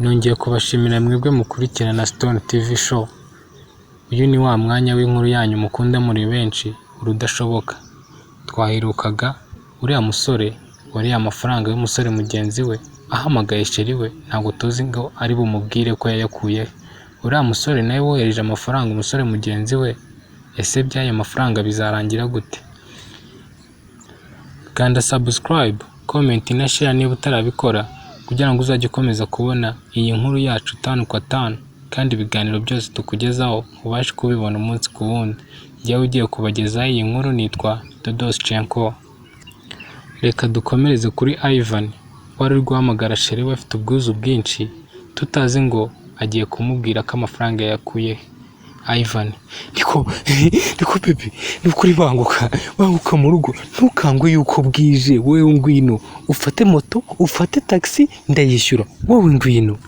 Nongeye kubashimira mwebwe mukurikirana Stone TV show. Uyu ni wa mwanya w'inkuru yanyu mukunda muri benshi urudashoboka. Twahirukaga uriya musore wari amafaranga y'umusore mugenzi we ahamagaye sheri we, ntabwo tuzi ngo ari bumubwire ko yayakuye. Uriya musore nawe wohereje amafaranga umusore mugenzi we, ese by'aya mafaranga bizarangira gute? Kanda subscribe, comment na share niba utarabikora, kugira ngo uzajye ukomeza kubona iyi nkuru yacu 5 kwa 5, kandi ibiganiro byose tukugezaho ubashe kubibona umunsi ku wundi. Njyewe ugiye kubagezaho iyi nkuru nitwa Dodoschenko. Reka dukomereze kuri Ivan wari guhamagara sheri we afite ubwuzu bwinshi, tutazi ngo agiye kumubwira ko amafaranga yakuye. Ivan: niko baby, nukuri banguka mu rugo, ntukangwe yuko bwije, wewe ngwino ufate moto ufate taxi ndayishyura, wowe ngwino.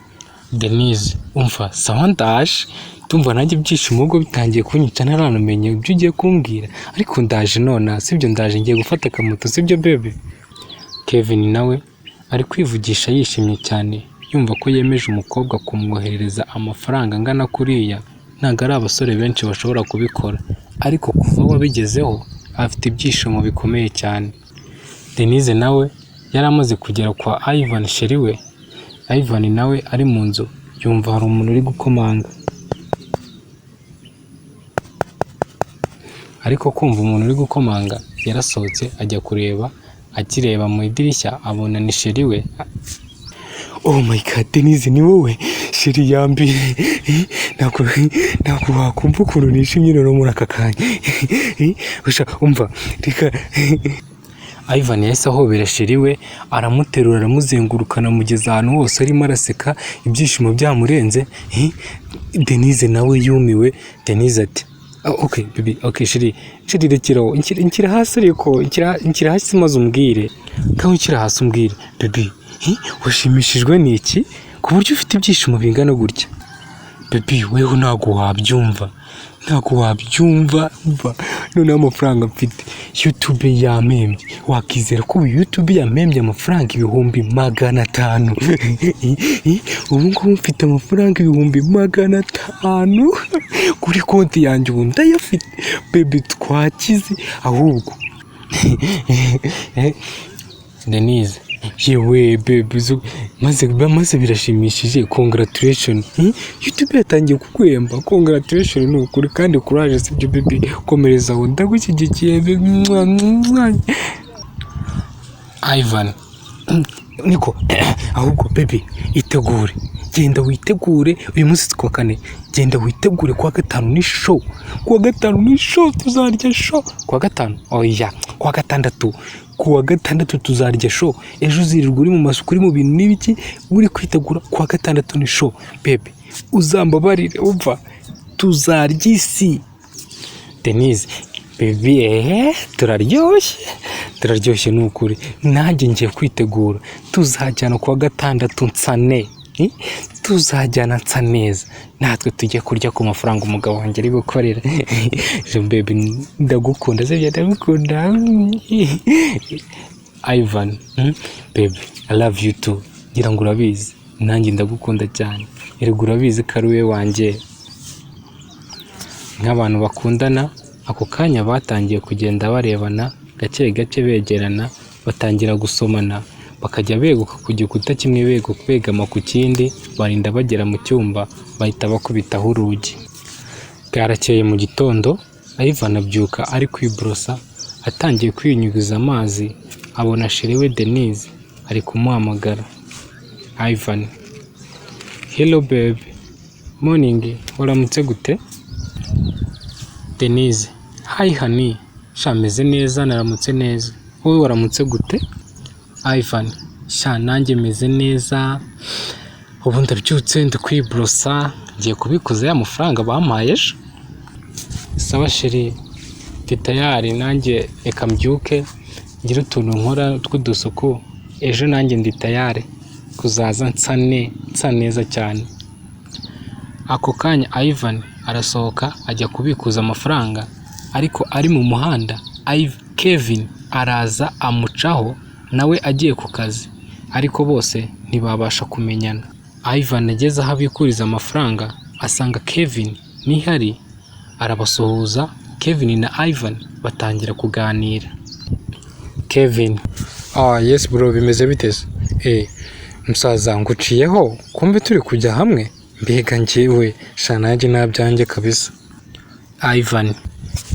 Denise: umva sawa ndaje, tumva nanjye byishimo ubwo bitangiye kunyica ntaranamenye ibyo ugiye kumbwira, ariko ndaje nona, sibyo ndaje ngiye gufata akamoto, sibyo baby. Kevin nawe ari kwivugisha yishimye cyane, yumva ko yemeje umukobwa kumwoherereza amafaranga angana kuriya. Ntabwo ari abasore benshi bashobora kubikora, ariko kuva wabigezeho afite ibyishimo bikomeye cyane. Denise nawe yari amaze kugera kwa Ivan sheri we. Ivan nawe ari mu nzu, yumva hari umuntu uri gukomanga, ariko kumva umuntu uri gukomanga yarasohotse ajya kureba. Akireba mu idirishya abona ni sheri we. Oh my god, Denise ni wowe sheri yambi, ntabwo wakumva ukuntu nishimye no muri aka kanya. Usha umva reka. Ivan yahise ahobera sheri we, aramuterura aramuzengurukana mugeza ahantu hose arimo araseka, ibyishimo byamurenze. Denise nawe yumiwe. Denise ati okay baby, okay sheri rekeraho, nkira hasi, ariko nkira hasi maze umbwire. Kaho nkira hasi umbwire baby, washimishijwe n'iki ku buryo ufite ibyishimo bingana gutya? Baby wewe ntabwo wabyumva, none amafaranga mfite YouTube yamembye. Wakizera ko YouTube yamembye amafaranga 500,000? Ubu ngubu mfite amafaranga 500,000 kuri konti yanjye, ubu ndayafite baby, twakize ahubwo. Denise: yewe baby, maze birashimishije, congratulations. YouTube yatangiye kukwemba, congratulations ni ukuri kandi courage, sibyo baby, komereza aho ndagushyigikiye. Ivan: niko ahubwo baby itegure, genda witegure, uyu munsi kwa 4, genda witegure kwa 5 ni show, kwa 5 ni show, tuzarya show kwa 5. Oya, kwa 6, kuwa 6 tuzarya show. Ejo uzirirwa uri mu masuku uri mu bintu n'ibiki, uri kwitegura. Kwa 6 ni show baby, uzambabarire, umva tuzarya isi. Denise: baby turaryoshye n'ukuri, nanjye ngiye kwitegura, tuzajyana kwa 6 nsane, tuzajyana nsa neza, natwe tujye kurya ku mafaranga umugabo wanjye ari gukorera. Baby ndagukunda, sibyo ndagukunda. Ivan: baby I love you too, ngira ngo urabizi nanjye ndagukunda cyane, erega urabizi ko ari we wanjye. Nk'abantu bakundana ako kanya batangiye kugenda barebana gake gake, begerana, batangira gusomana, bakajya beguka ku gikuta kimwe, begama ku kindi, barinda bagera mu cyumba, bahita bakubitaho urugi. Bwarakeye mu gitondo, Ivan abyuka ari kwiborosa, atangiye kwinyuguza amazi, abona sheri we Denise ari kumuhamagara. Ivan: hello baby, morning, waramutse gute? Denise: hi honey, shameze neza, naramutse neza, wowe waramutse gute? Ivan: sha nanjye meze neza, ubu ndabyutse ndakwiborosa, ngiye kubikuza ya mafaranga bampaye ejo. Sawa sheri, tayari nanjye reka mbyuke ngira utuntu nkora tw'udusuku, ejo nanjye ndi tayari kuzaza nsa neza cyane. Ako kanya Ivan arasohoka ajya kubikuza amafaranga, ariko ari mu muhanda Kevin araza amucaho nawe agiye ku kazi, ariko bose ntibabasha kumenyana. Ivan ageze aho abikuriza amafaranga asanga Kevin nihari, arabasuhuza. Kevin na Ivan batangira kuganira. Kevin: yes bro, bimeze biteze? Musaza nguciyeho, kumbe turi kujya hamwe? Mbega njyewe sha nanjye nabyanjye kabisa. Ivan: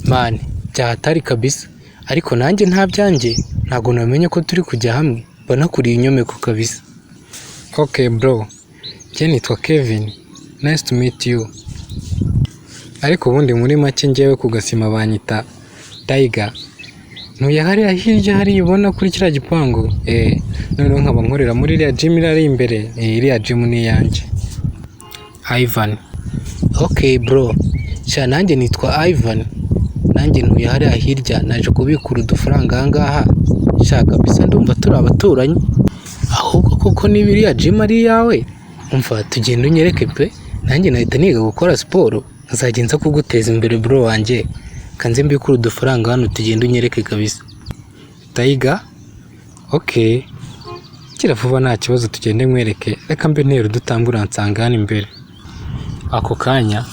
man, byahatari kabisa, ariko nanjye ntabyanjye, ntago namenye ko turi kujya hamwe, banakuriye inyomeko kabisa. Okay bro, njye nitwa Kevin, nice to meet you. Ariko ubundi muri make njyewe ku Gasima banyita Tiger. Ntuye hariya hirya hariya ubona kuri kiriya gipangu? Noneho nkaba nkorera muri iriya gym iri imbere. Iriya gym ni iyanjye. Ivan: okay bro, sha nanjye nitwa Ivan, nanjye ntuye hariya hirya, naje kubikura udufaranga ahangaha. Sha kabisa ndumva turi abaturanyi, ahubwo koko niba iriya gym ari iyawe, umva tugenda unyereke pe, nanjye nahita niga gukora siporo, nkazajya nza kuguteza imbere bro wanjye. Kanze mbikura udufaranga hano tugenda unyereke kabisa. Tiger: okay, kira vuba nta kibazo, tugende mwereke. Reka mbe ntero dutambura nsanga hano imbere. Ako kanya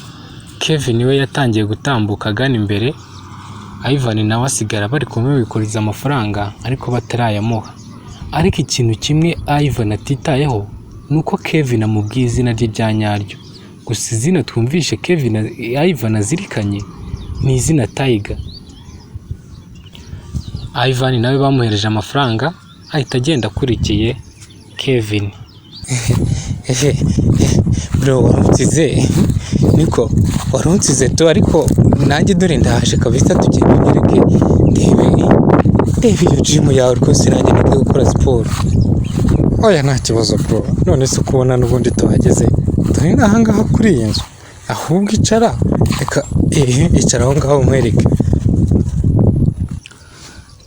Kevin we yatangiye gutambuka agana imbere. Ivan nawe asigara bari kumubikuriza amafaranga ariko batarayamuha. Ariko ikintu kimwe Ivan atitayeho nuko Kevin amubwiye izina rye rya nyaryo. Gusa izina twumvishe Ivan azirikanye ni izina Tiger. Ivan nawe bamuhereje amafaranga ahita agenda akurikiye Kevin. Bro, warunsize? Niko warunsize tu, ariko nanjye dore ndaje kabisa, tugenda unyereke. Ndebe iyo gym yawe rwose, nanjye ngiye gukora siporo. Oya nta kibazo bro, none se ukubona n'ubundi tuhageze, turi n'ahangaha kuri iyi nzu. Ahubwo icara, reka icara aho ngaho nkwereke.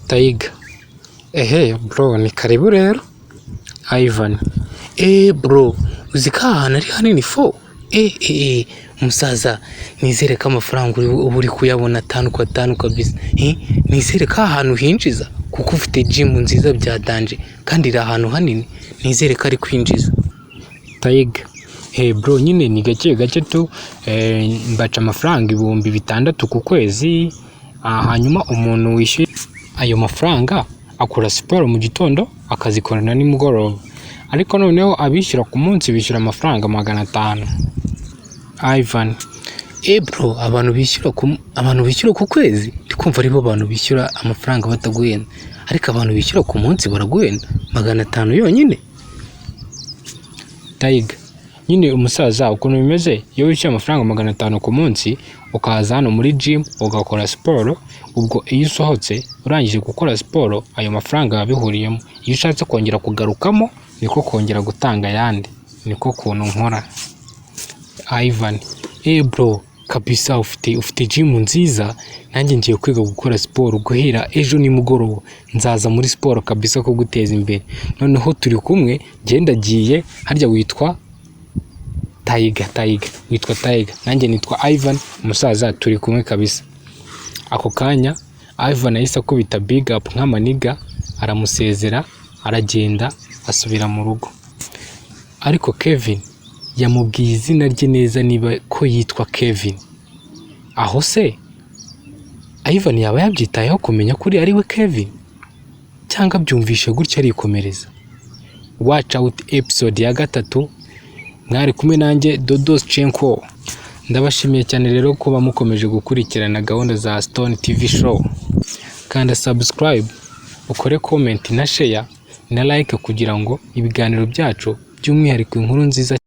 Tiger: bro, ni karibu rero. Ivan: bro, uzi ko ahantu ari hanini fo? Umusaza, nizere ko amafaranga uba uri kuyabona 5 kwa 5 kabisa. Nizere ko ahantu hinjiza, kuko ufite gym nziza bya danje kandi iri ahantu hanini, nizere ko ari kwinjiza. Tiger: bro, nyine ni gake gake tu, mbaca amafaranga 6,000 ku kwezi. Hanyuma umuntu wishyuye ayo mafaranga akora siporo mu gitondo akazikorana nimugoroba, ariko noneho abishyura ku munsi bishyura amafaranga 500. Ivan: bro, abantu bishyura ku kwezi ndikumva aribo abantu bishyura amafaranga bataguhenda, ariko abantu bishyura ku munsi baraguhenda 500 yonyine. Tiger: nyine umusaza ukuntu bimeze, iyo wishyuye amafaranga 500 ku munsi ukaza hano muri gym ugakora siporo, ubwo iyo usohotse urangije gukora siporo ayo mafaranga yabihuriyemo, iyo ushatse kongera kugarukamo niko kongera gutanga ayandi, niko kuntu nkora. Ivan: bro, kabisa ufite gym nziza, nanjye ngiye kwiga gukora siporo guhera ejo nimugoroba, nzaza muri siporo kabisa ko guteza imbere. Noneho turi kumwe, genda giye harya witwa Tiger, witwa Tiger, nanjye nitwa Ivan, umusaza turi kumwe kabisa. Ako kanya Ivan yahise akubita big up nk'amaniga, aramusezera, aragenda asubira mu rugo. Ariko Kevin yamubwiye izina rye neza, niba ko yitwa Kevin. Aho se Ivan yaba yabyitayeho kumenya kuri ari we Kevin, cyangwa byumvishe gutya arikomereza? Watch out episode ya 3. Mwari kumwe nanjye Dodoschenko. Ndabashimiye cyane rero kuba mukomeje gukurikirana gahunda za Stone TV show. Kanda subscribe, ukore comment na share na like kugira ngo ibiganiro byacu by'umwihariko inkuru nziza